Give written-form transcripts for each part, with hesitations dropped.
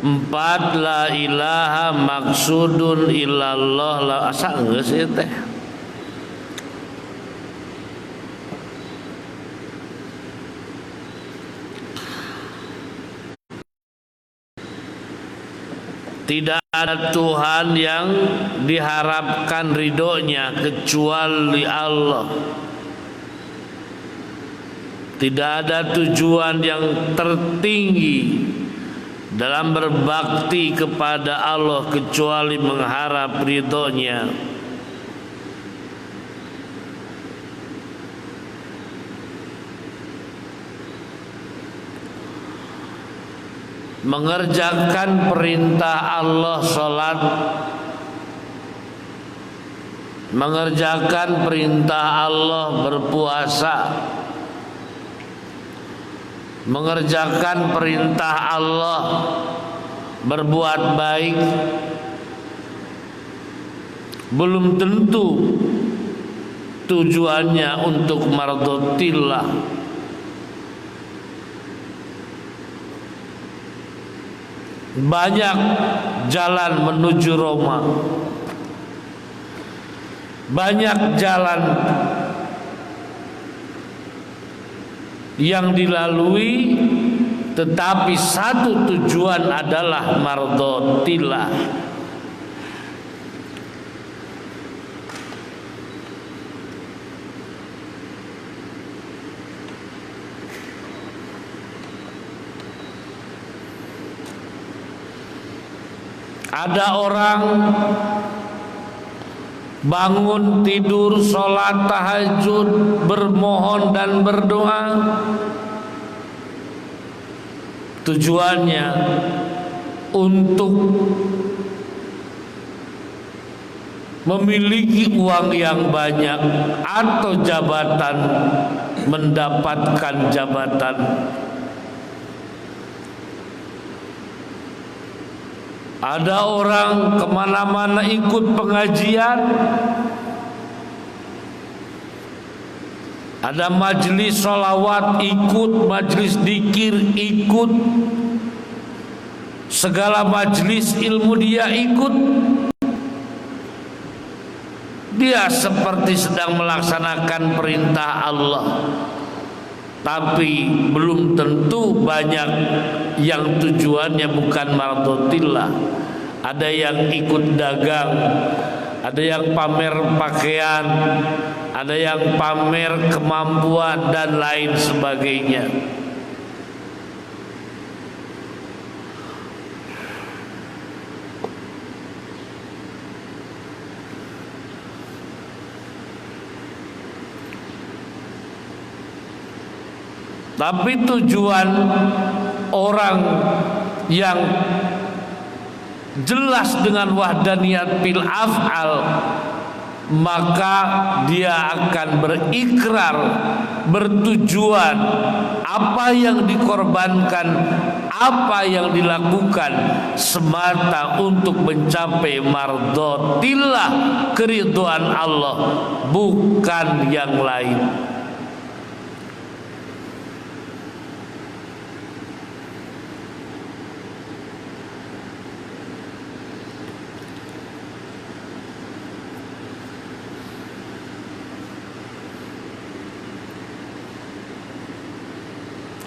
Empat, la ilaha maksudun illallah, la asa geus ieu teh. Tidak ada Tuhan yang diharapkan ridhonya kecuali Allah. Tidak ada tujuan yang tertinggi dalam berbakti kepada Allah kecuali mengharap ridhonya. Mengerjakan perintah Allah salat, mengerjakan perintah Allah berpuasa, mengerjakan perintah Allah berbuat baik, belum tentu tujuannya untuk mardhatillah. Banyak jalan menuju Roma, banyak jalan yang dilalui, tetapi satu tujuan adalah mardhatillah. Ada orang bangun tidur, sholat tahajud, bermohon dan berdoa, tujuannya untuk memiliki uang yang banyak atau jabatan, mendapatkan jabatan. Ada orang kemana-mana ikut pengajian, ada majelis sholawat ikut, majelis dzikir ikut, segala majelis ilmu dia ikut. Dia seperti sedang melaksanakan perintah Allah, tapi belum tentu banyak yang tujuannya bukan mardhatillah. Ada yang ikut dagang, ada yang pamer pakaian, ada yang pamer kemampuan dan lain sebagainya. Tapi tujuan orang yang jelas dengan wahdaniyat fil af'al, maka dia akan berikrar, bertujuan apa yang dikorbankan, apa yang dilakukan semata untuk mencapai mardhatillah, keridhaan Allah, bukan yang lain.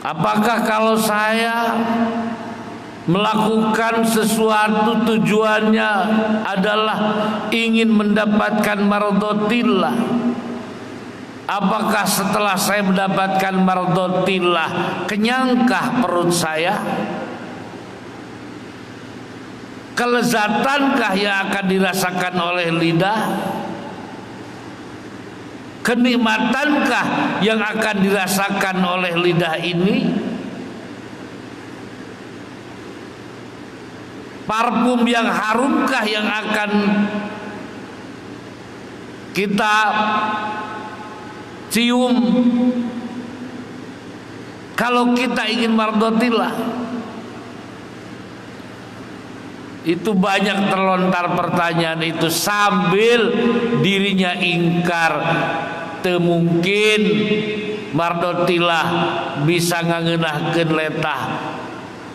Apakah kalau saya melakukan sesuatu tujuannya adalah ingin mendapatkan mardhatillah, apakah setelah saya mendapatkan mardhatillah kenyangkah perut saya? Kelezatankah yang akan dirasakan oleh lidah? Kenikmatankah yang akan dirasakan oleh lidah ini? Parfum yang harumkah yang akan kita cium kalau kita ingin mardhatillah? Itu banyak terlontar pertanyaan itu sambil dirinya ingkar. Teu mungkin mardhatillah bisa ngangeunahkeun letah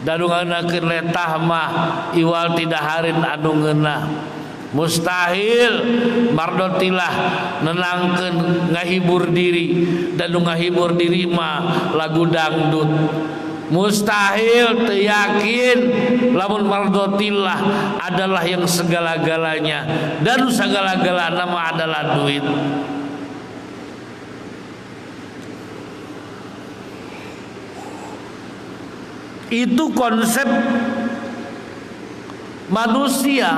dan ngeunakeun letah mah iwal tidak harin anu ngeunah. Mustahil mardotilah nenangkeun ngahibur diri dan ngahibur diri mah lagu dangdut. Mustahil teu yakin lamun mardotilah adalah yang segala-galanya dan segala-galana mah adalah duit. Itu konsep manusia.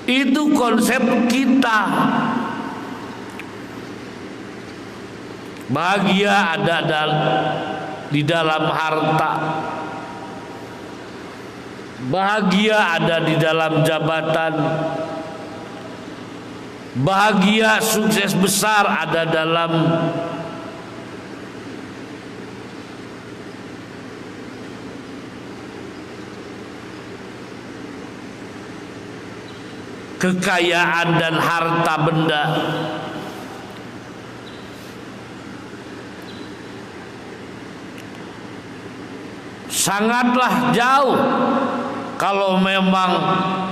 Itu konsep kita. Bahagia ada di dalam harta. Bahagia ada di dalam jabatan. Bahagia sukses besar ada dalam kekayaan dan harta benda. Sangatlah jauh kalau memang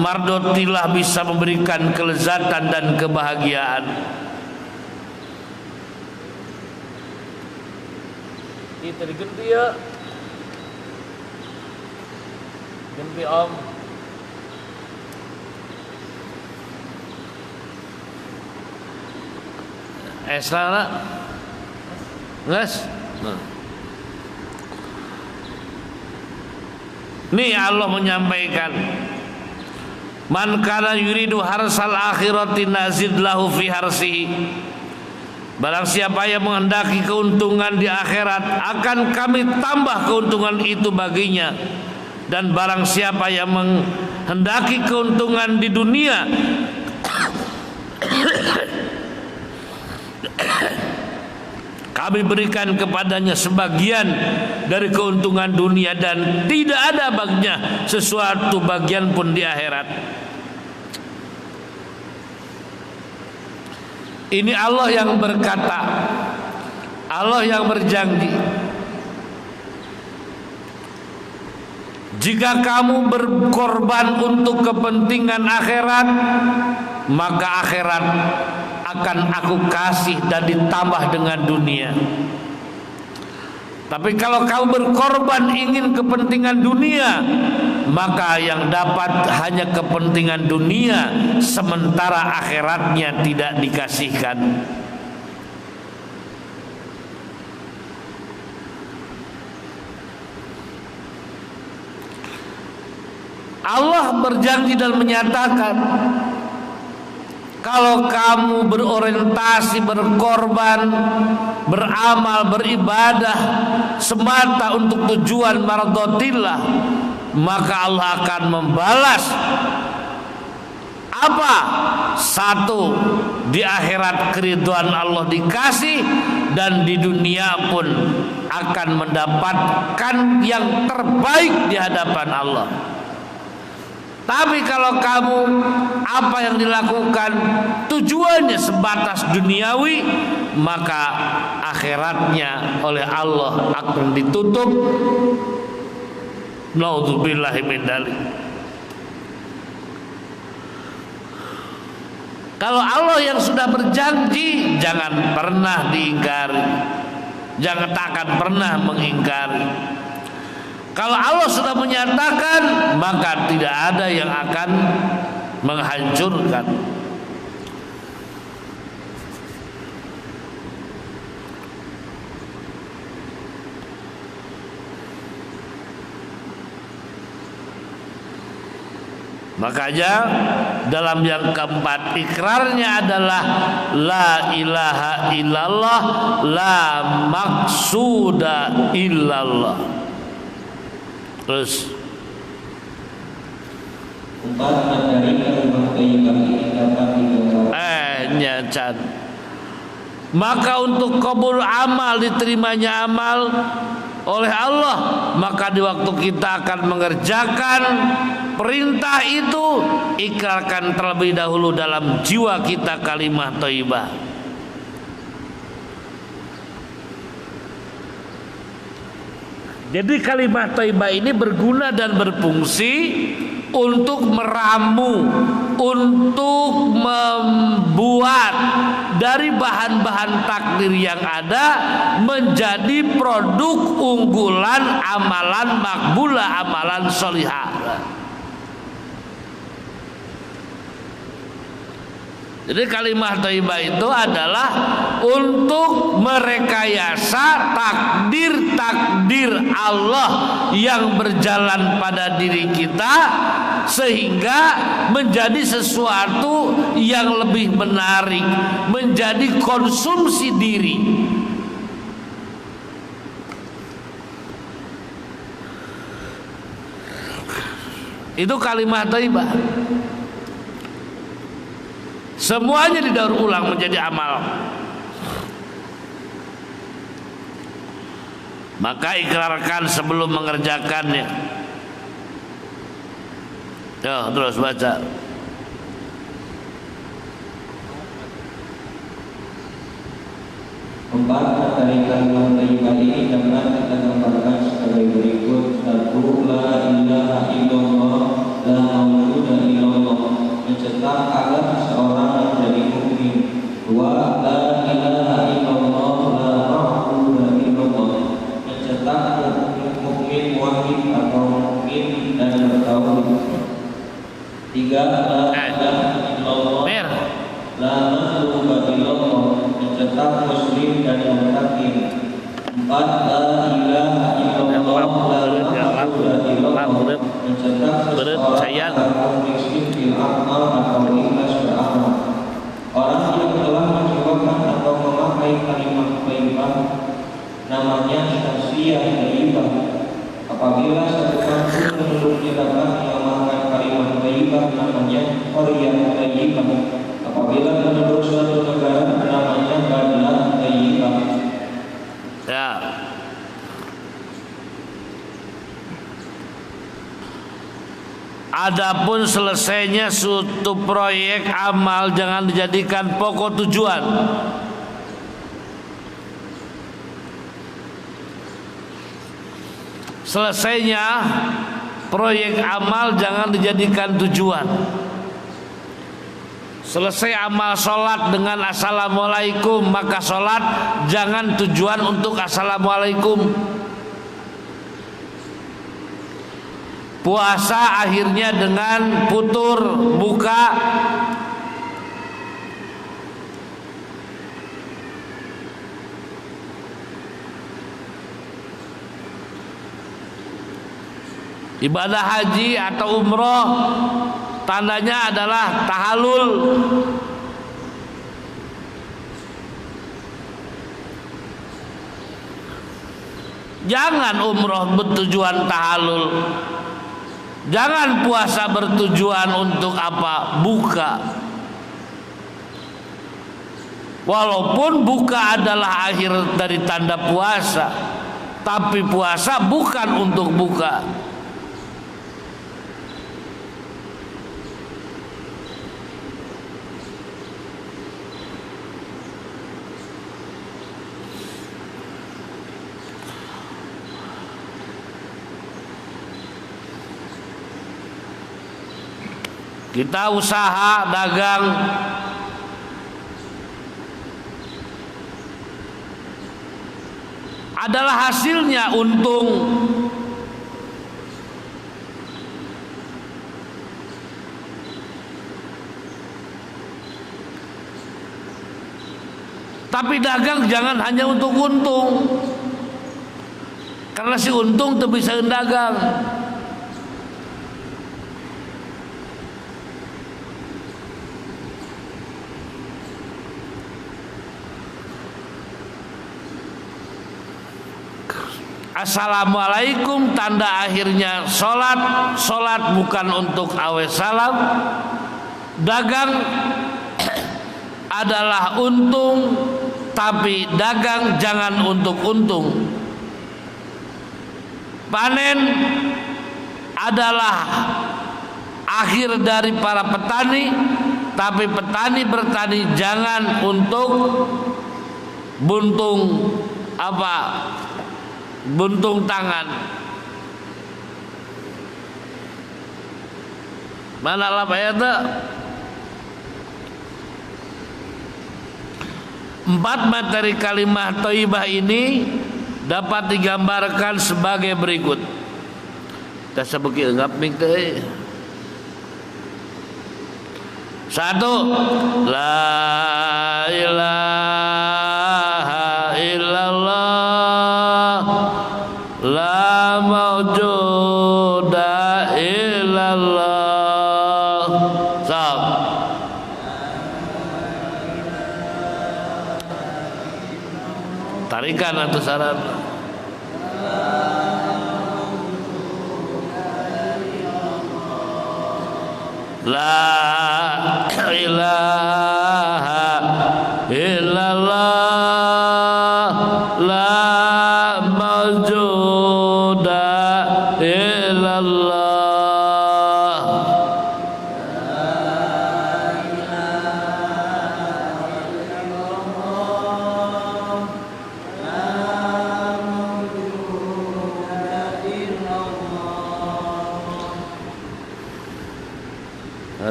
mardotilah bisa memberikan kelezatan dan kebahagiaan. Itu digenti ya. Genti om. Esra nges. Nih Allah menyampaikan, man kana yuridu harsal akhirati nazid lahu fi harsihi. Barang siapa yang menghendaki keuntungan di akhirat, akan kami tambah keuntungan itu baginya. Dan barang siapa yang menghendaki keuntungan di dunia, kami berikan kepadanya sebagian dari keuntungan dunia dan tidak ada baginya sesuatu bagian pun di akhirat. Ini Allah yang berkata, Allah yang berjanji, jika kamu berkorban untuk kepentingan akhirat, maka akhirat akan aku kasih dan ditambah dengan dunia. Tapi kalau kamu berkorban ingin kepentingan dunia, maka yang dapat hanya kepentingan dunia, sementara akhiratnya tidak dikasihkan. Allah berjanji dan menyatakan, kalau kamu berorientasi, berkorban, beramal, beribadah semata untuk tujuan mardotillah, maka Allah akan membalas apa? Satu, di akhirat keridhaan Allah dikasih, dan di dunia pun akan mendapatkan yang terbaik di hadapan Allah. Tapi kalau kamu apa yang dilakukan tujuannya sebatas duniawi, maka akhiratnya oleh Allah akan ditutup. Naudzubillahi min dzalik. Kalau Allah yang sudah berjanji, jangan pernah diingkari, jangan takkan pernah mengingkari. Kalau Allah sudah menyatakan, maka tidak ada yang akan menghancurkan. Makanya dalam yang keempat, ikrarnya adalah la ilaha illallah, la maksuda illallah. Terus nyacan. Maka untuk kabul amal, diterimanya amal oleh Allah, maka di waktu kita akan mengerjakan perintah itu, ikrarkan terlebih dahulu dalam jiwa kita kalimat thayyibah. Jadi kalimat thayyibah ini berguna dan berfungsi untuk meramu, untuk membuat dari bahan-bahan takdir yang ada menjadi produk unggulan amalan makbulah, amalan sholihah. Jadi kalimat thayyibah itu adalah untuk merekayasa takdir-takdir Allah yang berjalan pada diri kita sehingga menjadi sesuatu yang lebih menarik, menjadi konsumsi diri. Itu kalimat thayyibah. Semuanya didaur ulang menjadi amal. Maka ikrarkan sebelum mengerjakannya. Terus baca. Empat dari kalimat thayyibah ini dapat kita gambarkan sebagai berikut. Satu, la ilaha illallah, la maujuda illallah, mencetak agar seorang menjadi mukmin. Dua, la ilaha illallah, la ma'budu illallah, mencetak mukmin wahid atau mukmin dan bertauhid. Tiga, la ilaha illallah, la ma'budu illallah, mencetak muslim dan mutakin. Empat, la ilaha illallah, la ma'budu illallah, mencetak seseorang terkonviksi fil amal atau ikhlas beramal. Orang yang telah mencobakan atau memakai kalimat thayyibah namanya syahsiyah thayyibah. Apabila satu kampung penduduknya dapat mengamalkan kalimat thayyibah namanya qaryah thayyibah. Apabila penduduk suatu negara namanya baldah thayyibah. Ya. Adapun selesainya suatu proyek amal jangan dijadikan pokok tujuan. Selesainya proyek amal jangan dijadikan tujuan. Selesai amal sholat dengan assalamualaikum, maka sholat jangan tujuan untuk assalamualaikum. Puasa akhirnya dengan futur buka. Ibadah haji atau umroh tandanya adalah tahallul. Jangan umroh bertujuan tahallul. Jangan puasa bertujuan untuk apa? Buka. Walaupun buka adalah akhir dari tanda puasa, tapi puasa bukan untuk buka. Kita usaha dagang, adalah hasilnya untung. Tapi dagang jangan hanya untuk untung, karena si untung tuh bisa dagang. Assalamualaikum tanda akhirnya sholat. Sholat bukan untuk awe salam. Dagang adalah untung, tapi dagang jangan untuk untung. Panen adalah akhir dari para petani, tapi petani bertani jangan untuk buntung apa? buntung tangan. Mana lah ayatnya? 4 materi kalimah thayyibah ini dapat digambarkan sebagai berikut. Kita sebut enggak mik teh. 1, la ilaha illallah, la maujuda illallah. Sok. Tarikan atau syarat. La ilaha illallah, la maujuda illallah.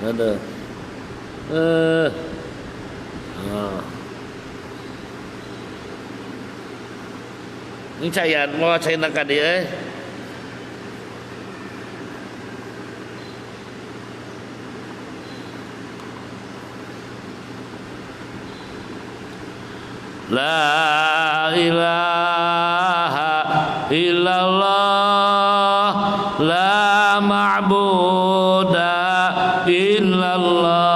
Ada. Ini cayan mau cayan nak dia. La ilaha illallah, la ma'buda illallah.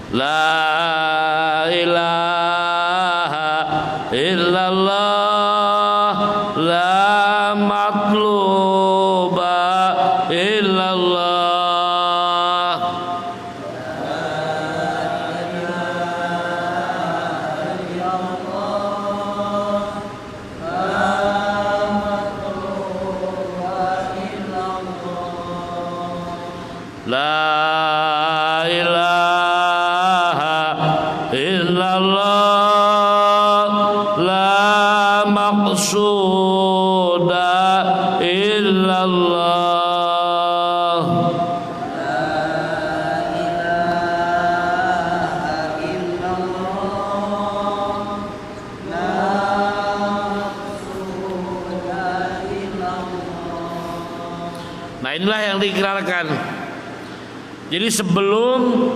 La ilaha illallah, la matluba illallah. La ilaha illallah, la maqsuda illallah. Nah, inilah yang diikrarkan. Jadi sebelum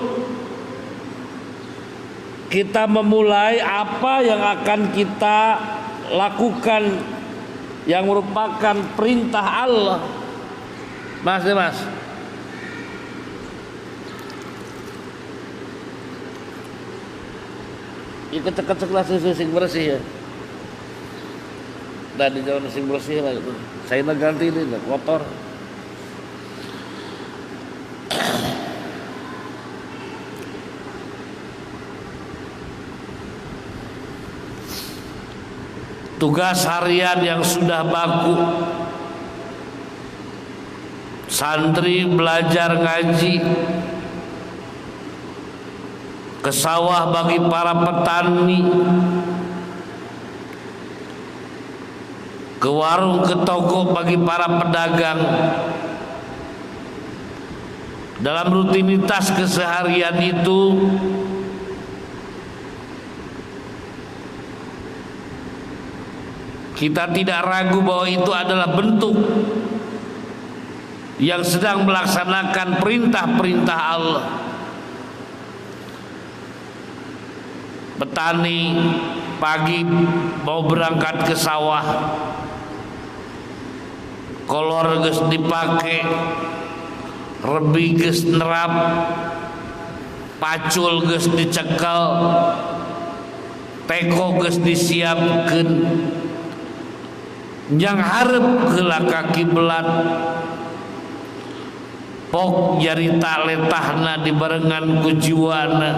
kita memulai apa yang akan kita lakukan yang merupakan perintah Allah, Mas. Kecek-keceklah sing bersih ya. Dan di jalan sing bersih lah itu. Saya ganti ini kotor. Tugas harian yang sudah baku, santri belajar ngaji, ke sawah bagi para petani, ke warung, ke toko bagi para pedagang. Dalam rutinitas keseharian itu kita tidak ragu bahwa itu adalah bentuk yang sedang melaksanakan perintah-perintah Allah. Petani pagi mau berangkat ke sawah, kolor geus dipake, rebi geus nerap, pacul geus dicekel, teko geus disiapkeun. Yang harap heula kaki belat, pok jarita letahna dibarengan ku jiwana.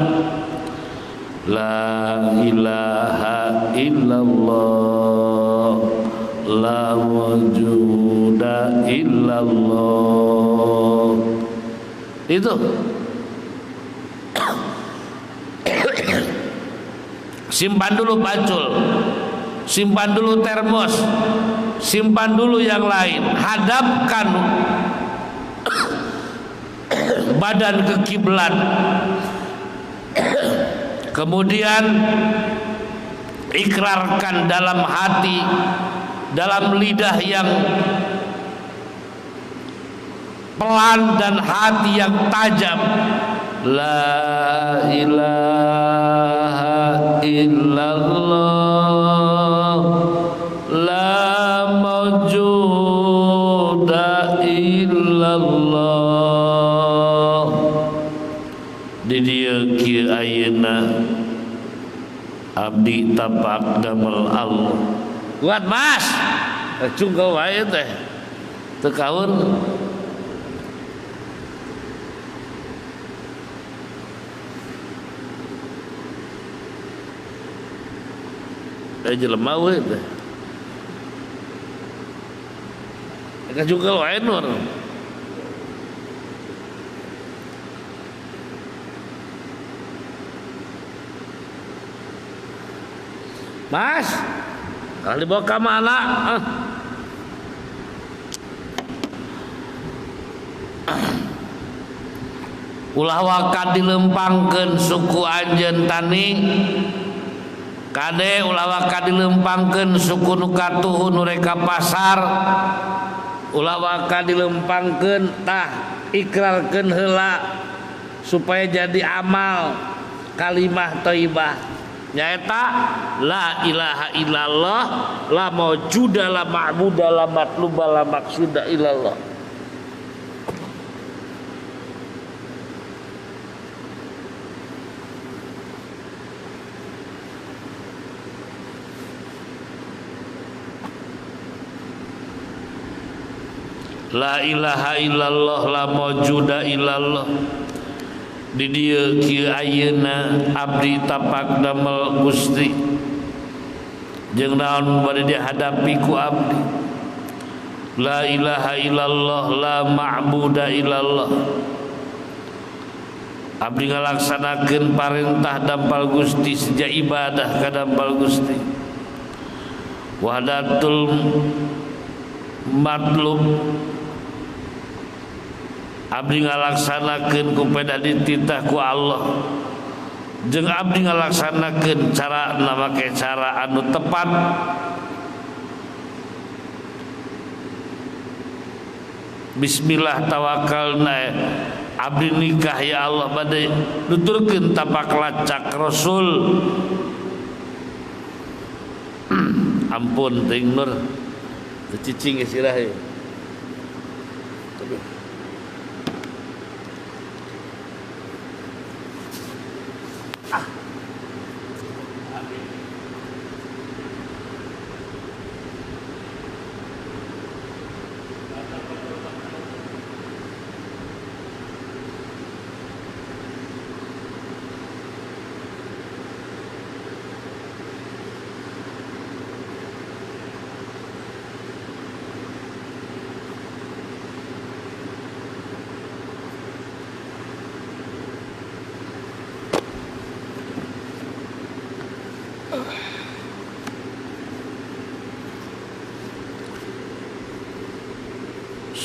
La ilaha illallah, la mawjuda illallah. Itu simpan dulu pacul, simpan dulu termos, simpan dulu yang lain, hadapkan badan ke kiblat. Kemudian ikrarkan dalam hati, dalam lidah yang pelan dan hati yang tajam, la ilaha illallah, la mawjuda illallah. Di dieu kieu ayeuna abdi tapak damel Allah. Kuat Mas, cungkal wae teh teu kaun. Jelema we teh. Ka cungkal wae nur. Mas, kalau dibawa ke mana? Ulah wakat dilempangkeun suku anjeun tani. Kade ulah wakat dilempangkeun suku nu katuhu nu reka pasar. Ulah wakat dilempangkeun tah ikrarkeun heula supaya jadi amal kalimah thayyibah. Nyaeta la ilaha illallah, la mawjuda la ma'buda la matluba la maqsuda illallah. La ilaha illallah, la mawjuda illallah. Di dieu kieu ayeuna abdi tapak damel Gusti, jeung naon bade dihadapi ku abdi. La ilaha illallah, la ma'buda illallah. Abdi ngalaksanakeun parentah dampal Gusti, seja ibadah ka dampal Gusti. Wahdatul matlub, abdi ngalaksanakeun kupeda dititah ku Allah, jeung abdi ngalaksanakeun cara make cara anu tepat. Bismillah tawakalna, abdi nikah ya Allah bade nuturkeun tapak lacak Rasul. Ampun teuing Nur, teu cicing isirah ye.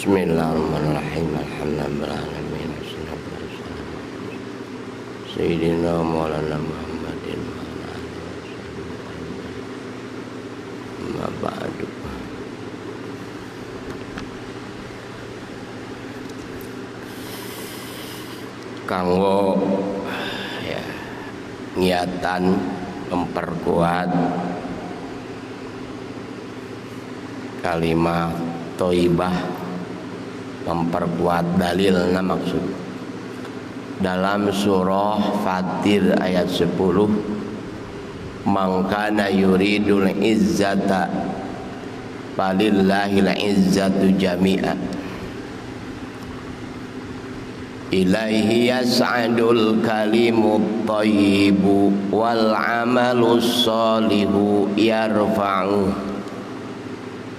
Bismillahirrahmanirrahim. Alhamdulillahirabbil Sayyidina Maulana Muhammadin wa ala alihi wa ba'du. Kanggo ya niatan memperkuat kalimat thayyibah, memperkuat dalilna maksud dalam surah Fatir ayat 10, man kana yuridul izzata falillahil izzatu jami'a ilaihi yas'adul kalimut thayyibu wal amalus sholihu yarfa'u.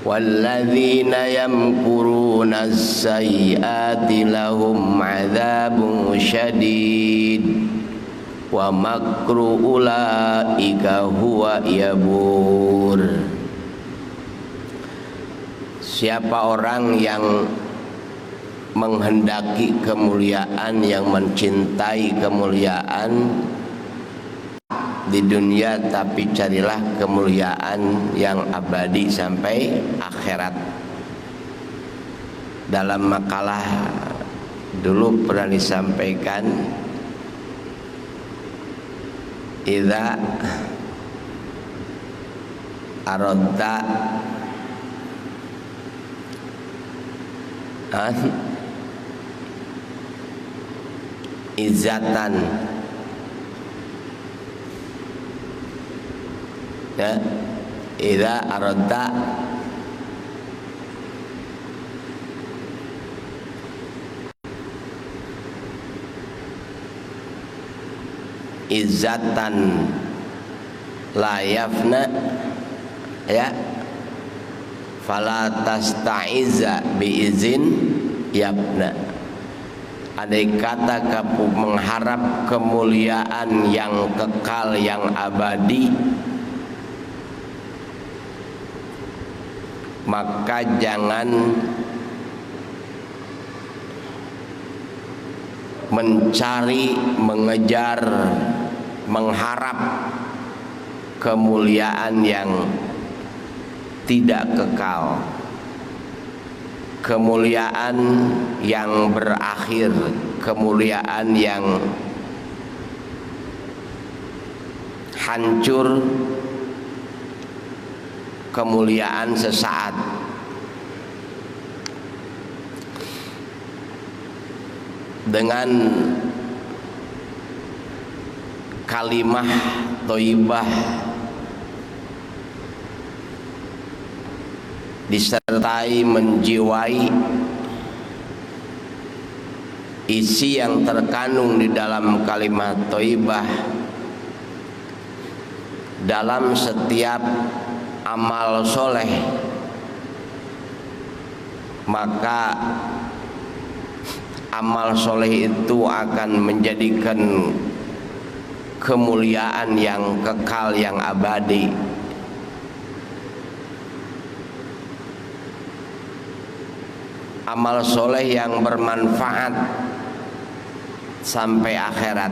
walladzina yamkuruna as-sayyi'ati lahum 'adzabun syadid wa makru ulaika huwa yabur. Siapa orang yang menghendaki kemuliaan, yang mencintai kemuliaan di dunia, tapi carilah kemuliaan yang abadi sampai akhirat. Dalam makalah dulu pernah disampaikan, idza aradta izatan, ya, idza aradta izzatan la yafna, ya, fala tasta'izza bi izin yabna. Andai kata kamu mengharap kemuliaan yang kekal, yang abadi, maka jangan mencari, mengejar, mengharap kemuliaan yang tidak kekal, kemuliaan yang berakhir, kemuliaan yang hancur, kemuliaan sesaat. Dengan kalimah thayyibah disertai menjiwai isi yang terkandung di dalam kalimat thayyibah, dalam setiap amal soleh, maka amal soleh itu akan menjadikan kemuliaan yang kekal, yang abadi. Amal soleh yang bermanfaat sampai akhirat.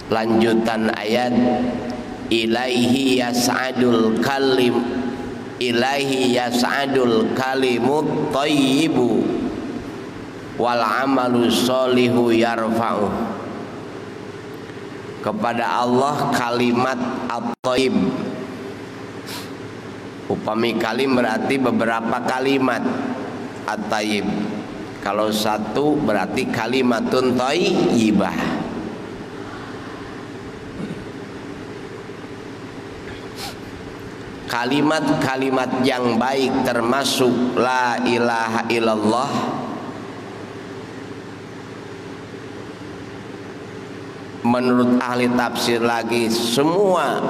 Lanjutan ayat, ilaihi yas'adul kalimut thayyibu wal amalu sholihu yarfa'u. Kepada Allah kalimat at-thayyib. Upami kalim berarti beberapa kalimat. At-thayyib, kalau satu berarti kalimatun thayyibah. Kalimat-kalimat yang baik termasuk la ilaha illallah, menurut ahli tafsir lagi semua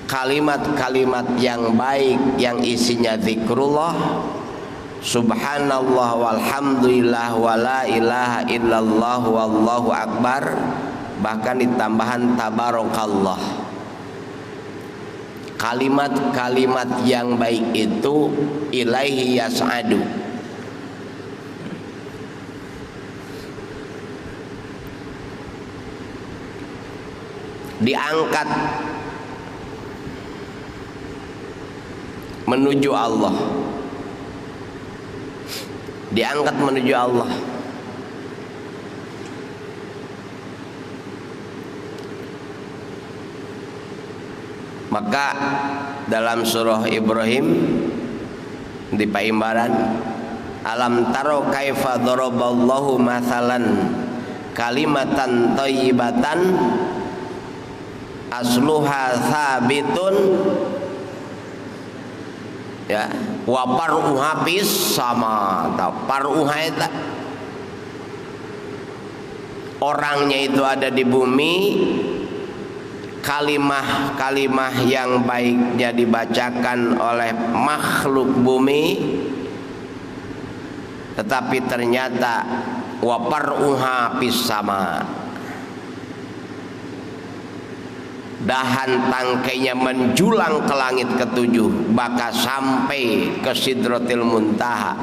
kalimat-kalimat yang baik yang isinya zikrullah, subhanallah walhamdulillah wala ilaha illallah wallahu akbar, bahkan ditambahan tabarakallah. Kalimat-kalimat yang baik itu ilaihi yas'adu, diangkat menuju Allah, diangkat menuju Allah. Maka dalam surah Ibrahim di paimbaran, alam taro kaifa daraballahu mathalan kalimatan thayyibatan asluha sabitun, ya, wa paruha bis sama, atau paruha itu orangnya itu ada di bumi, kalimah-kalimah yang baiknya dibacakan oleh makhluk bumi, tetapi ternyata waparuha fis sama, dahan tangkainya menjulang ke langit ketujuh, bahkan sampai ke Sidratil Muntaha.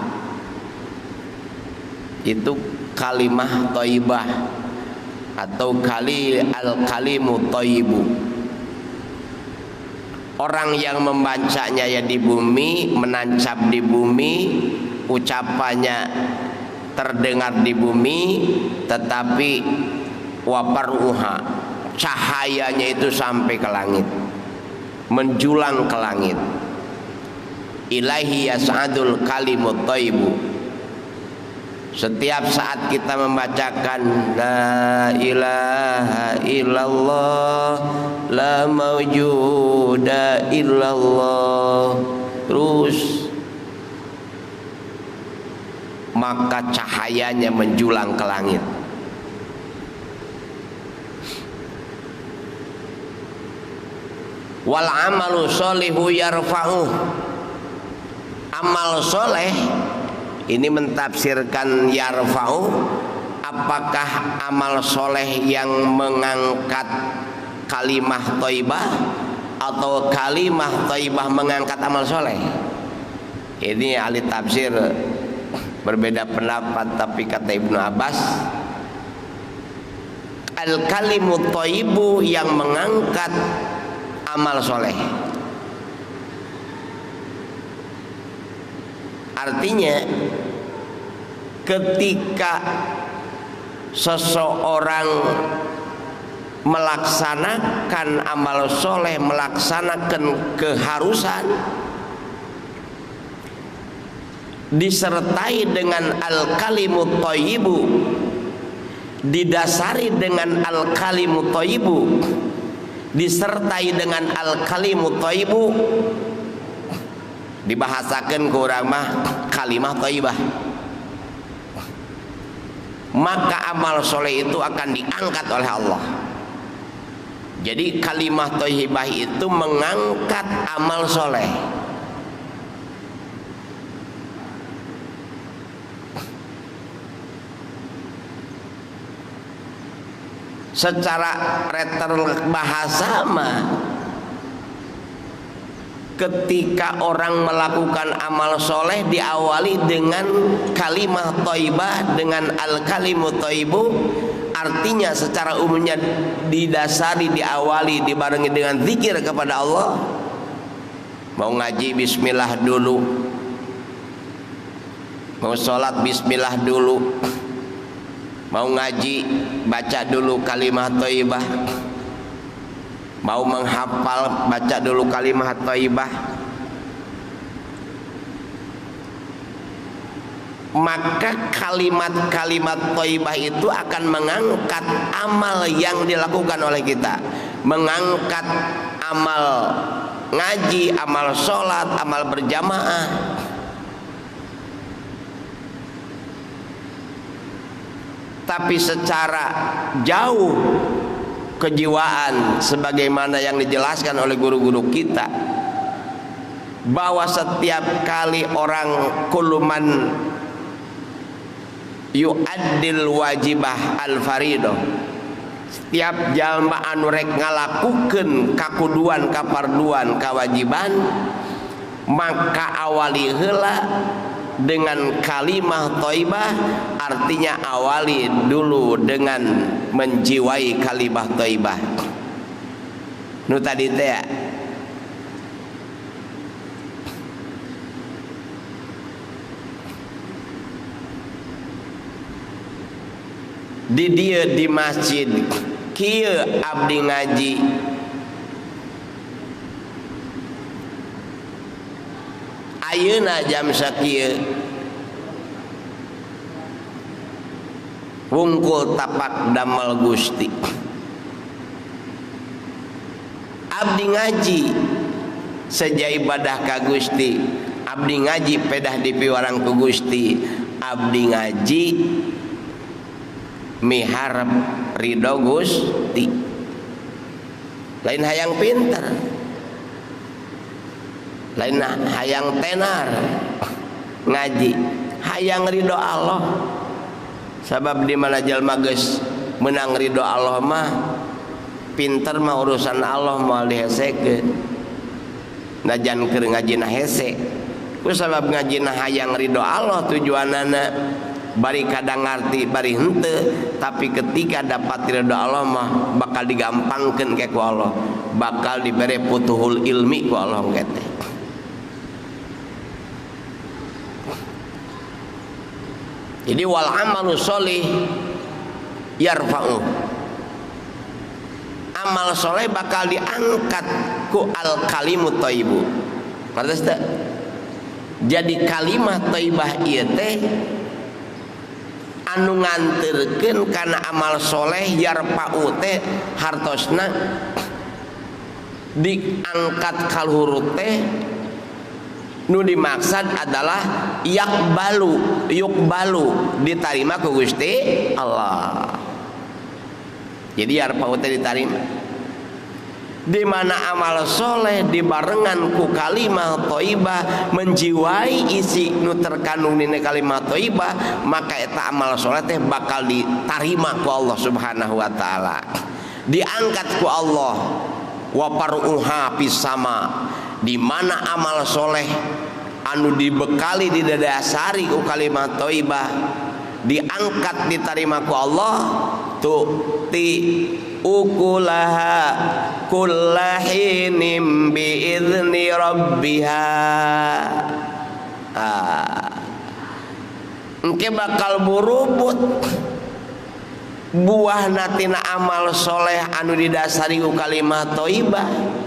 Itu kalimah thayyibah atau al-kalimu thayyibu. Orang yang membacanya ya di bumi, menancap di bumi, ucapannya terdengar di bumi, tetapi waparuha, cahayanya itu sampai ke langit, menjulang ke langit. Ilaihi yas'adul kalimut thayyibu. Setiap saat kita membacakan la ilaha illallah, la mawjuda illallah, terus maka cahayanya menjulang ke langit. Wal amalu sholihu yarfa'uh. Amal soleh ini mentafsirkan yarfa'u, apakah amal soleh yang mengangkat kalimah thayyibah atau kalimah thayyibah mengangkat amal soleh? Ini ahli tafsir berbeda pendapat, tapi kata Ibnu Abbas, al-kalimut thayyibu yang mengangkat amal soleh. Artinya ketika seseorang melaksanakan amal soleh, melaksanakan keharusan, disertai dengan al-kalimut thayyibu, didasari dengan al-kalimut thayyibu, disertai dengan al-kalimut thayyibu, dibahasakan ke urang mah kalimah thayyibah, maka amal soleh itu akan diangkat oleh Allah. Jadi kalimah thayyibah itu mengangkat amal soleh. Secara reter bahasa mah, ketika orang melakukan amal soleh diawali dengan kalimah thayyibah, dengan al-kalimut thayyibu, artinya secara umumnya didasari, diawali, dibarengi dengan zikir kepada Allah. Mau ngaji bismillah dulu, mau sholat bismillah dulu, mau ngaji baca dulu kalimah thayyibah, mau menghafal baca dulu kalimat thayyibah. Maka kalimat-kalimat thayyibah itu akan mengangkat amal yang dilakukan oleh kita, mengangkat amal ngaji, amal sholat, amal berjamaah. Tapi secara jauh kejiwaan, sebagaimana yang dijelaskan oleh guru-guru kita, bahwa setiap kali orang kuluman yu'addil wajibah al-faridoh, setiap jalma anu rek ngalakukeun kakuduan, kaparduan, kewajiban, maka awali heula dengan kalimah thayyibah. Artinya awali dulu dengan menjiwai kalimah thayyibah. Nu tadi teh di dia di masjid kieu abdi ngaji, ayeuna jam sakieu wungkul tapak damel Gusti. Abdi ngaji saja ibadah ka Gusti, abdi ngaji pedah dipiwarang ku Gusti, abdi ngaji miharep ridho Gusti. lain hayang pinter, lain hayang tenar ngaji, hayang ridho Allah. Sabab di mana jalma geus menang ridho Allah mah pinter mah urusan Allah moal dihesekeun. Najan keur ngajina hese. Ku sabab ngajina hayang ridho Allah tujuanana bari kadang ngarti bari henteu, tapi ketika dapat ridho Allah mah bakal digampangkeun ke ku Allah, bakal dibere putuhul ilmi ku Allah engke. Jadi wal amalu sholih yarfa'u, amal soleh bakal diangkat ku al kalimut thayyibu. Ngertos teu? Jadi kalimat thayyibah ieu teh anu nganterkeun kana amal soleh yarfa'u teh hartosna diangkat kaluhur teh nu dimaksud adalah yukbalu diterima ku Gusti Allah. Jadi yarfa'u teh diterima. Di mana amal soleh dibarengan ku kalimah thayyibah menjiwai isi nu terkandung dina kalimah thayyibah, maka eta amal soleh teh bakal diterima ku Allah Subhanahu wa taala. Diangkat ku Allah wa paruha fis sama, di mana amal soleh anu dibekali didasari ku kalimat thayyibah diangkat diterima ku Allah tu'ti ukulaha kullahinim biizni rabbiha. Engke bakal burubut buah natina amal soleh anu didasari ku kalimat thayyibah.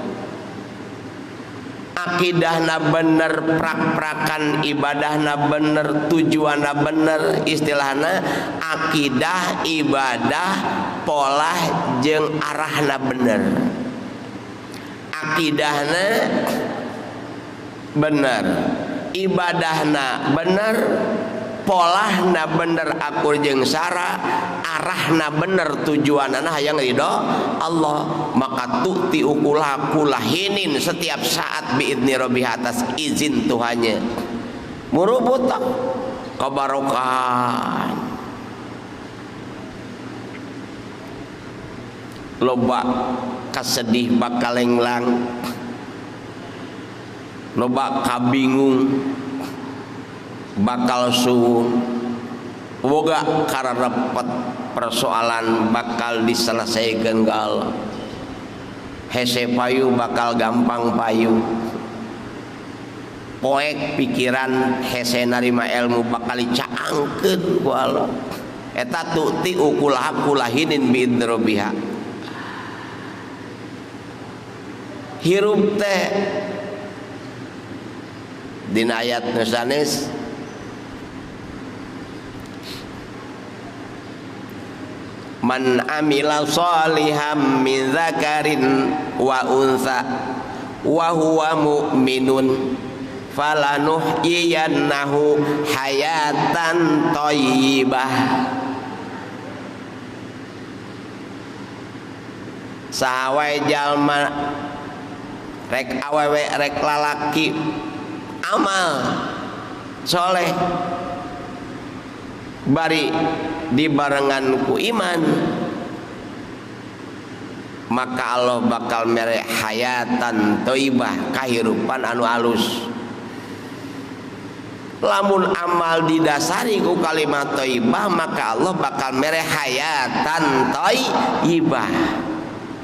Akidahna bener, prak-prakan ibadahna bener, tujuanna bener, istilahna akidah, ibadah, pola jeung arahna bener. Akidahna bener, ibadahna bener, polahna bener akur jeung sara, arahna bener, tujuanana hayang ridho Allah, maka tu'ti ukulah kulahinin setiap saat biidzni rabbiha atas izin Tuhannya. Murubut kabarokan loba kasedih bakal lenglang, loba kabingung bakal suwung, boga karepet persoalan bakal diselesaikan ke Allah. Hese payu bakal gampang payu, poek pikiran hese narima ilmu bakal dicaangkeun ku Allah. Eta tu'ti ukulah kulahinin biidrobiha. Hirup teh dina ayat nu sanes man amila sholihan min dzakarin wa unsa wa huwa mu'minun falanuhyiyannahu hayatan thayyibah. Sahawae jalma rek awewe rek lalaki amal soleh bari dibarengan ku iman, maka Allah bakal mere hayatan thayyibah, kahirupan anu alus. Lamun amal didasari ku kalimat thayyibah, maka Allah bakal mere hayatan thayyibah,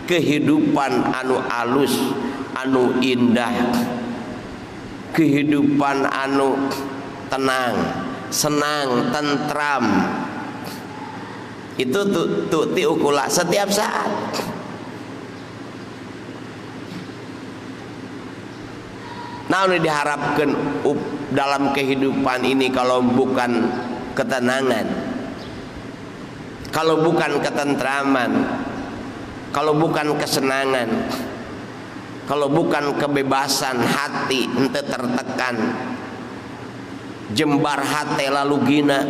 kehidupan anu alus, anu indah, kehidupan anu tenang, senang, tentram. Itu tu'ti ukula setiap saat. Nah, ini diharapkan dalam kehidupan ini kalau bukan ketenangan, kalau bukan ketentraman, kalau bukan kesenangan, kalau bukan kebebasan hati ente tertekan, jembar hati lalu gina,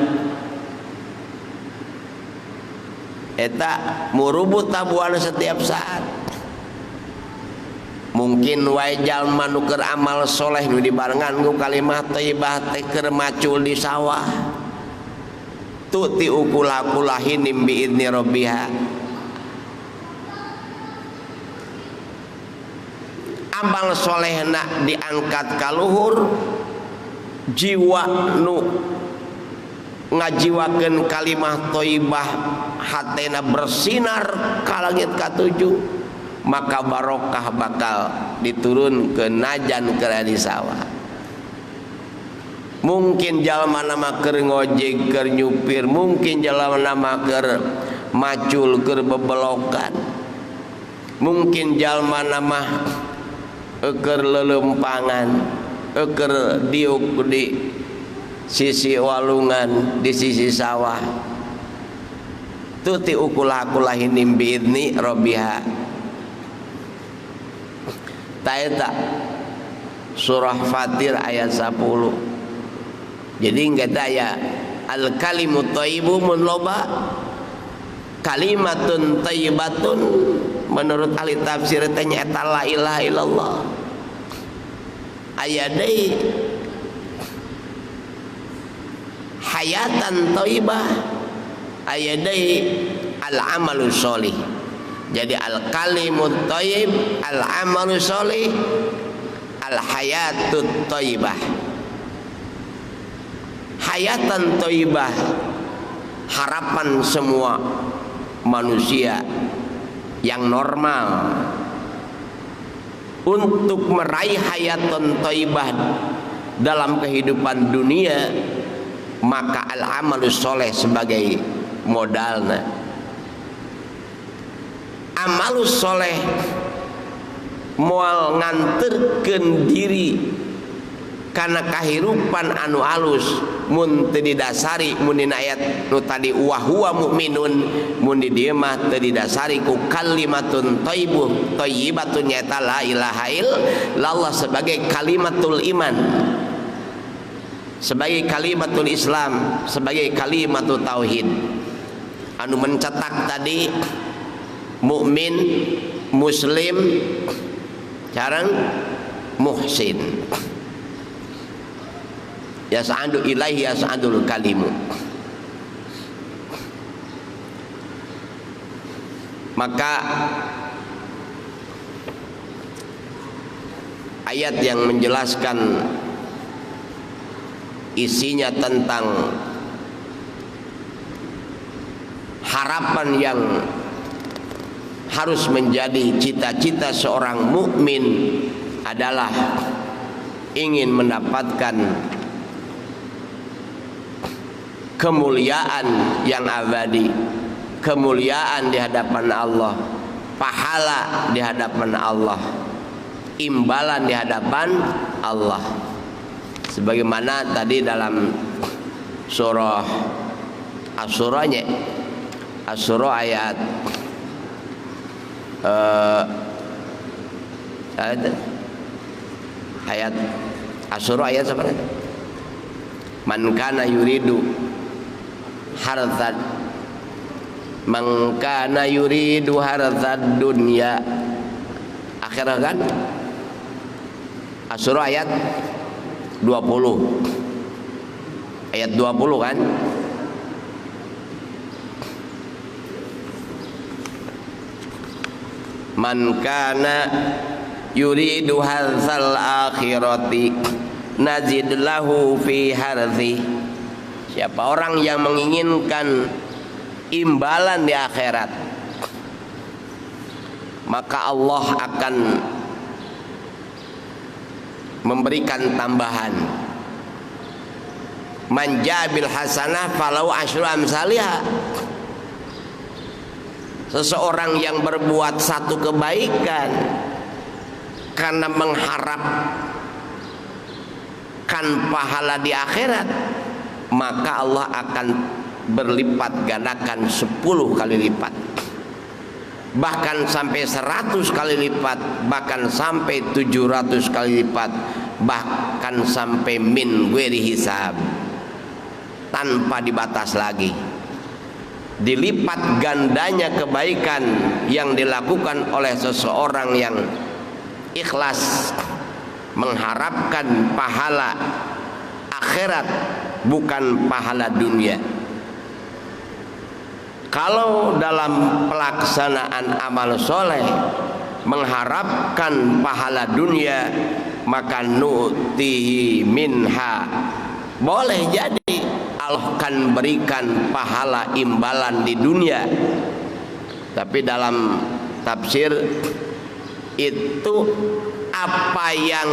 eta murubut tabuan setiap saat. Mungkin wae jalma nu keur amal soleh nu dibarengan ku kalimat thayyibah teh keur macul di sawah. Tu'ti ukulahin bi idzni rabbiha. Amal solehna diangkat ka luhur, jiwa nu ngajiwakeun kalimah thayyibah hatena bersinar ka langit katujuh, maka barokah bakal diturun ke najan ke di sawah. Mungkin jalma nama keur ngojek keur nyupir, mungkin jalma nama keur macul keur bebelokan, mungkin jalma nama keur lelempangan, keur diuk di sisi walungan, di sisi sawah. Tuti ukulahin bi idzni rabbiha. Taeta surah Fatir ayat 10. Jadi enggak daya al kalimut thayyibu mun loba, kalimatun thayyibatun menurut ahli tafsir teh nyaeta la ilaha illallah. Aya deui hayatan thayyibah, aya deui al amalus sholih. Jadi al kalimut thayyib, al amalus sholih, al hayatut thayyibah. Hayatan thayyibah, harapan semua manusia yang normal untuk meraih hayatan thayyibah dalam kehidupan dunia, maka al amalus soleh sebagai modalna. Amalus soleh moal nganterkeun diri kana kahirupan anu alus, mun teu didasari mun dina ayat nu tadi wa huwa mukminun, mun di dieu mah teu didasari ku kalimatun thayyibatun nyaeta la ilaha illallah sebagai kalimatul iman, sebagai kalimatul Islam, sebagai kalimatul tauhid. Anu mencetak tadi mukmin, muslim, sareng muhsin. Yas'adu ilaihi yas'adul kalimu. Maka ayat yang menjelaskan isinya tentang harapan yang harus menjadi cita-cita seorang mukmin adalah ingin mendapatkan kemuliaan yang abadi, kemuliaan di hadapan Allah, pahala di hadapan Allah, imbalan di hadapan Allah. Sebagaimana tadi dalam surah Asy-Syura ayat Asy-Syura ayat apa? Man kana yuridu harzad, man kana yuridu harzad dunya, akhirnya kan Asy-Syura ayat 20 kan. Man kana yuridu harzal akhirati nazid lahu fi harzi. Siapa orang yang menginginkan imbalan di akhirat, maka Allah akan memberikan tambahan. Man jabil hasanah falau asyru amsalihha. Seseorang yang berbuat satu kebaikan karena mengharapkan pahala di akhirat, maka Allah akan berlipat gandakan 10 kali lipat, bahkan sampai 100 kali lipat, bahkan sampai 700 kali lipat, bahkan sampai min ghairi hisab, tanpa dibatas lagi. Dilipat gandanya kebaikan yang dilakukan oleh seseorang yang ikhlas mengharapkan pahala akhirat bukan pahala dunia. Kalau dalam pelaksanaan amal soleh mengharapkan pahala dunia, maka nu'tihi minha, boleh jadi Allah akan berikan pahala imbalan di dunia. Tapi dalam tafsir itu apa yang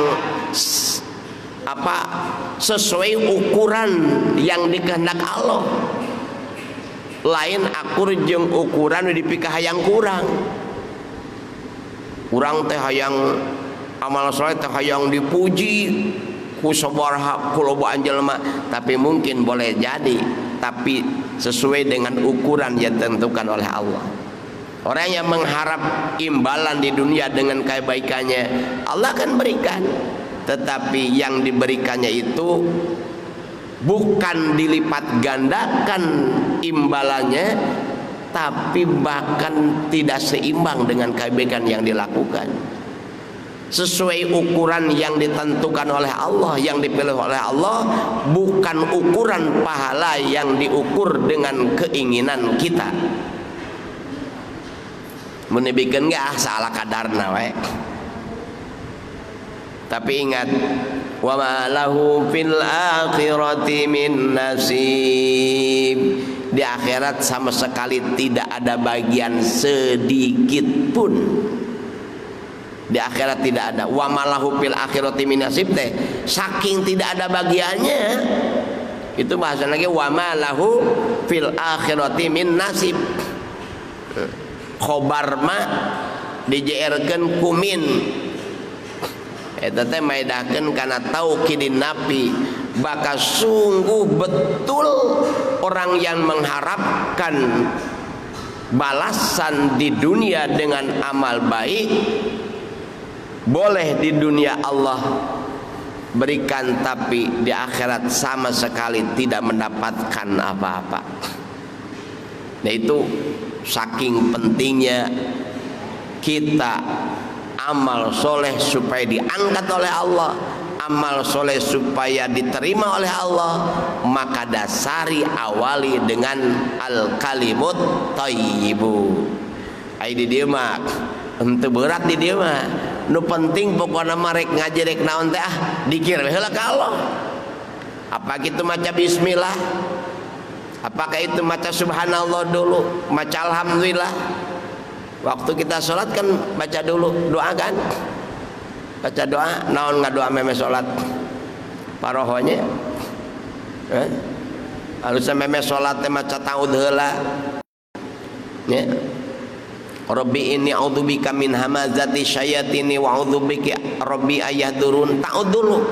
sesuai ukuran yang dikehendak Allah. Lain akur jeung ukuran dipikah hayang kurang. Kurang teh hayang amal soleh teh hayang dipuji ku sabaraha kulobaan jelema, tapi mungkin boleh jadi tapi sesuai dengan ukuran yang ditentukan oleh Allah. Orang yang mengharap imbalan di dunia dengan kebaikannya, Allah akan berikan, tetapi yang diberikannya itu bukan dilipat gandakan imbalannya, tapi bahkan tidak seimbang dengan kebaikan yang dilakukan. Sesuai ukuran yang ditentukan oleh Allah, yang dipilih oleh Allah, bukan ukuran pahala yang diukur dengan keinginan kita. Menibikeun ge salah kadarna we. Tapi ingat, wa ma lahu fil akhirati min nasib. Di akhirat sama sekali tidak ada bagian sedikit pun. Di akhirat tidak ada. Wa ma lahu fil akhirati min nasib teh saking tidak ada bagiannya. Itu bahasa lagi wa ma lahu fil akhirati min nasib. Khobar ma dijeerkeun kumin. Eta teh maedakeun kana taukidin nafi, maka sungguh betul orang yang mengharapkan balasan di dunia dengan amal baik, boleh di dunia Allah berikan, tapi di akhirat sama sekali tidak mendapatkan apa-apa. Nah itu saking pentingnya kita amal soleh supaya diangkat oleh Allah, amal soleh supaya diterima oleh Allah, maka dasari awali dengan al-kalimut thayyibu. Ai di dieu mah henteu berat di dieu mah. Nu penting pokona marek ngaji rek naon teh dikir heula ka Allah. Apa kitu maca bismillah? Apakah itu maca subhanallah dulu, maca alhamdulillah? Waktu kita sholat kan baca dulu doa kan, baca doa. Naon ngadoa meme sholat parohonya harusnya meme sholat teh maca ta'ud heula ya. Rabbi inni a'udzubika min hamazati syayatini wa a'udzubika rabbi ayahdurun. Ta'ud dulu,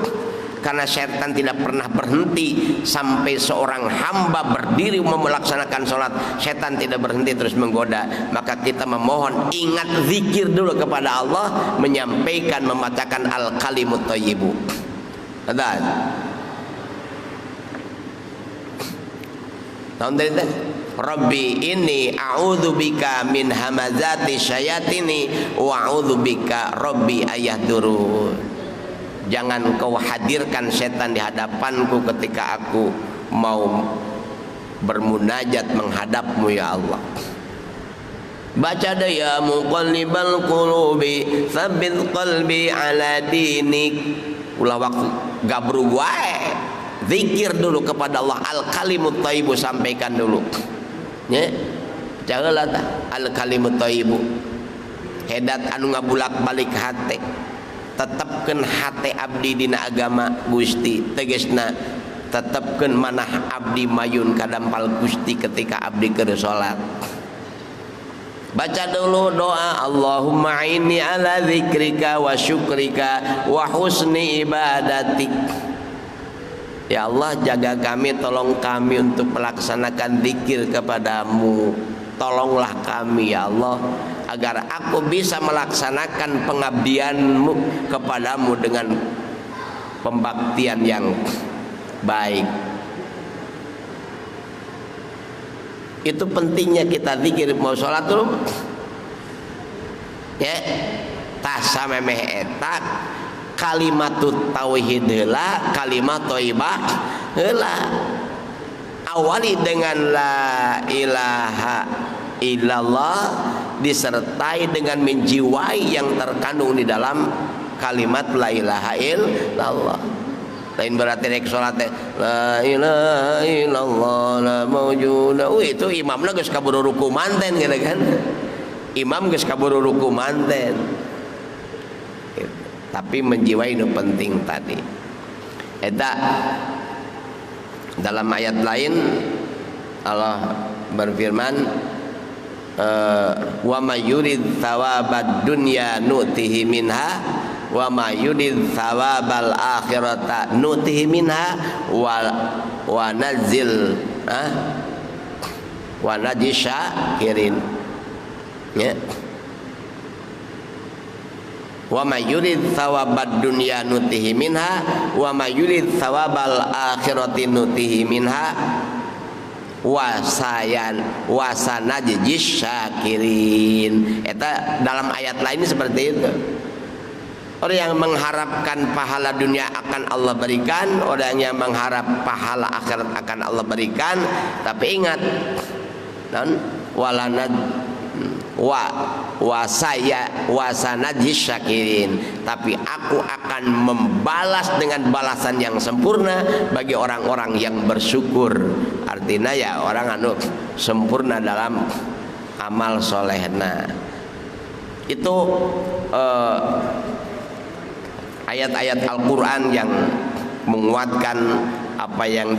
karena setan tidak pernah berhenti sampai seorang hamba berdiri mau melaksanakan sholat, setan tidak berhenti terus menggoda. Maka kita memohon ingat zikir dulu kepada Allah, menyampaikan, membacakan al-kalimut thayyibu. Ada tahun dari itu Rabbi inni a'udzubika min hamazati syayatini wa a'udzubika rabbi ayahdurun. Jangan kau hadirkan setan di hadapanku ketika aku mau bermunajat menghadapmu ya Allah. Baca deh ya muqallibal qulubi tsabbit qalbi ala dinik. Ulah waktu gabrug wae, zikir dulu kepada Allah, al-kalimut thayyibu sampaikan dulu. Nya, janganlah al-kalimut thayyibu. Hedat anu ngabulak-balik hate. Tetapkan hati abdi dina agama Gusti, tegesna tetapkan manah abdi mayun kadampal Gusti ketika abdi keur salat. Baca dulu doa Allahumma inni ala zikrika wa syukrika wa husni ibadatik. Ya Allah, jaga kami, tolong kami untuk melaksanakan zikir kepadamu. Tolonglah kami ya Allah, agar aku bisa melaksanakan pengabdianmu kepadamu dengan pembaktian yang baik. Itu pentingnya kita zikir mau sholat dulu ya. tasamemeh eta kalimat tauhid heula, kalimat thayyibah heula. Awali dengan la ilaha illallah, disertai dengan menjiwai yang terkandung di dalam kalimat la ilaha illallah. Lain berarti rek salat la ilaha illallah la maujuda. Itu imamna geus kaburu ruku manten gitu kan. Imam geus kaburu ruku manten. Tapi menjiwai itu penting tadi. Eta dalam ayat lain Allah berfirman wa may yurid thawabad dunya nu'tihi minha wa may yurid thawabal akhirata nu'tihi minha wa nazil wa najisyakirin ya. Wa may yurid thawabad dunya nutihi minha wa may yurid thawabal akhirati nutihi minha wasanajis syakirin. Eta dalam ayat lain seperti itu. Orang yang mengharapkan pahala dunia akan Allah berikan, orang yang mengharap pahala akhirat akan Allah berikan. Tapi ingat, dan walanad wasanajis syakirin, tapi aku akan membalas dengan balasan yang sempurna bagi orang-orang yang bersyukur. Artinya ya orang anu sempurna dalam amal solehna. Itu ayat-ayat Al-Quran yang menguatkan apa yang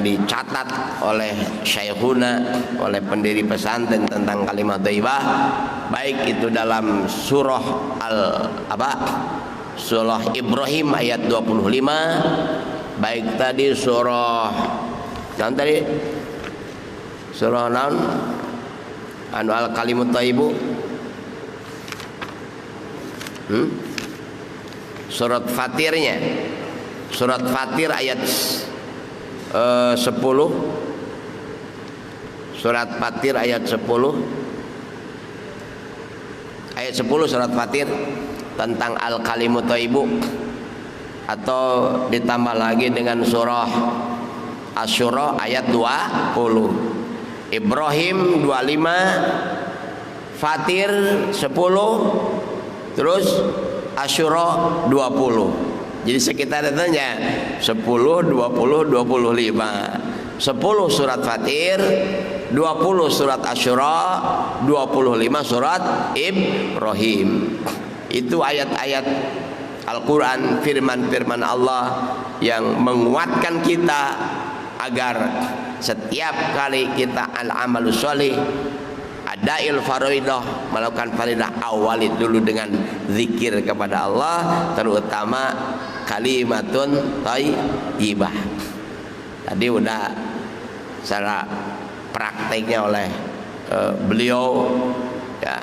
dicatat oleh Syekhuna, oleh pendiri pesantren tentang kalimat thayyibah, baik itu dalam surah surah Ibrahim ayat 25, baik tadi surah naon anu al kalimat thayyibu surat Fatirnya, surat Fatir ayat 10, surat Fatir ayat 10 surat Fatir tentang al-kalimut thayyibu, atau ditambah lagi dengan surah Asy-Syura ayat 20, Ibrahim 25, Fatir 10, terus Asy-Syura 20. Jadi sekitar itunya 10, 20, 25. 10 surat Fatir, 20 surat Asy-Syura, 25 surat Ibrahim. Itu ayat-ayat Al-Quran, firman-firman Allah yang menguatkan kita agar setiap kali kita al-amalus sholih, adail faridah, melakukan faridah, awali dulu dengan zikir kepada Allah, terutama kalimatun thayyibah. Tadi udah secara prakteknya oleh beliau ya.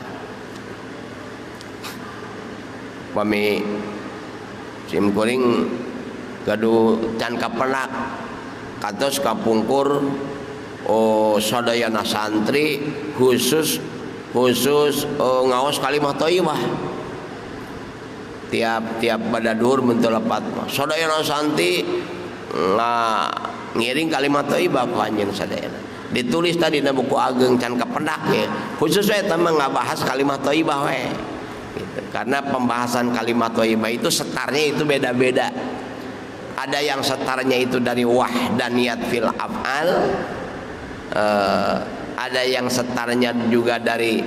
Kami sim kuring gaduh can kapenak katos kapungkur sadayana santri khusus ngaos kalimat thayyibah. Tiap pada duhur mentelepat sadayana santri ngiring kalimat thayyibah panjang sadayana. Ditulis tadi na buku ageng can kapendak ya. Khusus eta mah ngabahas kalimat thayyibah we. Gitu. Karena pembahasan kalimat thayyibah itu setarnya itu beda-beda. Ada yang setarnya itu dari wahdaniyat fil af'al, ada yang setarnya juga dari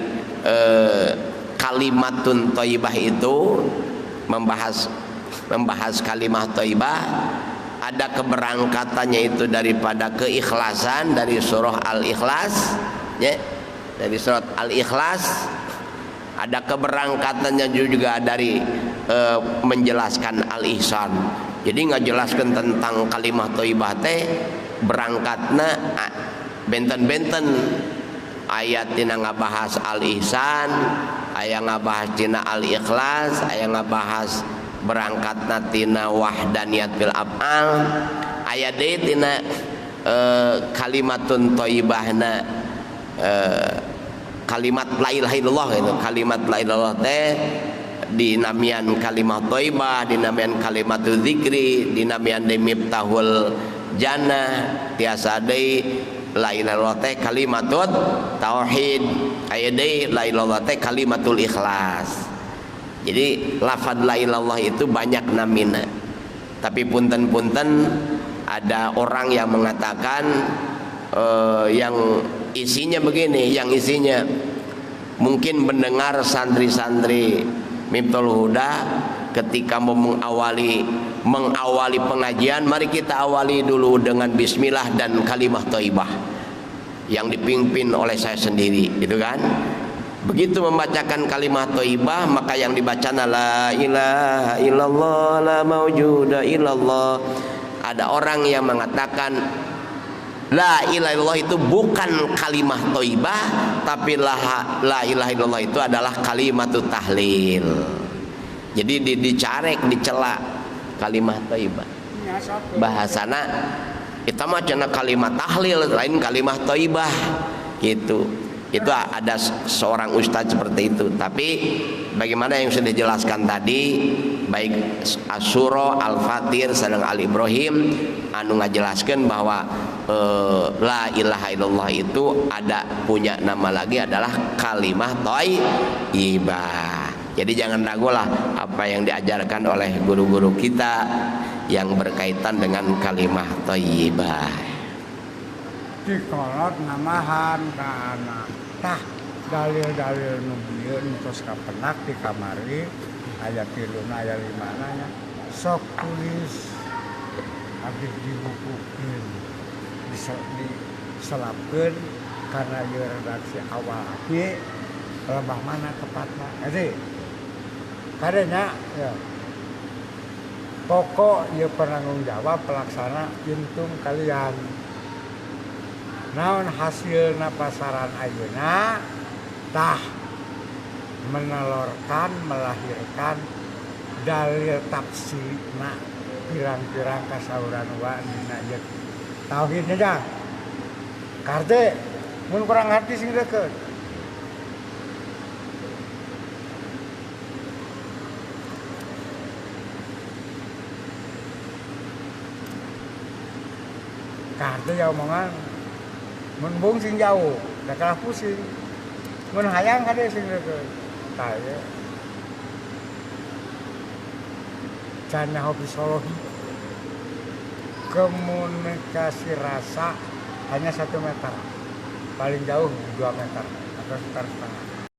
kalimatun thayyibah itu membahas kalimat thayyibah. Ada keberangkatannya itu daripada keikhlasan dari surah Al-Ikhlas ya, dari surat Al-Ikhlas. Ada keberangkatannya juga dari menjelaskan Al-Ihsan. Jadi ngajelaskan tentang kalimat thayyibah teh berangkatna benten-benten ayat tina ngabahas Al-Ihsan, aya ngabahas tina Al-Ikhlas, aya ngabahas berangkatna tina wahdaniyat fil af'al, aya deui tina kalimatun thayyibahna kalimat la ilaha illallah gitu. Kalimat la ilaha illallah teh dinamian kalimat thayyibah, dinamian kalimatul zikri, dinamian de miftahul jannah. Tiasa deui la ilaha illallah teh kalimatut tauhid, aya deui la ilaha illallah teh kalimatul ikhlas. Jadi lafaz la ilaha illallah itu banyak namina. Tapi punten-punten ada orang yang mengatakan yang isinya begini, yang isinya mungkin mendengar santri-santri Miftahul Huda ketika mau mengawali pengajian, mari kita awali dulu dengan bismillah dan kalimah thayyibah yang dipimpin oleh saya sendiri, gitu kan? Begitu membacakan kalimat thayyibah, maka yang dibaca la ilaha illallah la maujuda illallah. Ada orang yang mengatakan la ilaha illallah itu bukan kalimat thayyibah, tapi la ilaha illallah itu adalah kalimatut tahlil. Jadi dicarek, dicela kalimat thayyibah. Bahasana kita mah cenah kalimat tahlil, lain kalimat thayyibah gitu. Itu ada seorang ustadz seperti itu. Tapi bagaimana yang sudah dijelaskan tadi, baik Asyura, Al-Fatir, sedang Al-Ibrahim anu ngajelaskan bahwa la ilaha illallah itu ada punya nama lagi adalah kalimah thayyibah. Jadi jangan ragulah apa yang diajarkan oleh guru-guru kita yang berkaitan dengan kalimah thayyibah. Dikolot namahan ka anak tah dalil-dalil nu bieu entos kapenak di kamari aya 3 aya 5 nya sok tulis abdi dibukukeun diselapkeun karena ieu redaksi awal ge lebah mana tepatna ade kadenya ya pokok ieu penanggung jawab pelaksana intung kalian. Naon hasilna pasaran ayeuna tah menelurkan melahirkan dalil tafsirna pirang-pirang kasauran wa dina ieu tauhidna dah karte mun kurang ngarti sing deukeut karte ya omongan mun bung sing jauh da kalah pusing mun hayang kade sing deukeut tah ye can hobi solohi komunikasi rasa hanya 1 meter paling jauh 2 meter atau sekitar setengah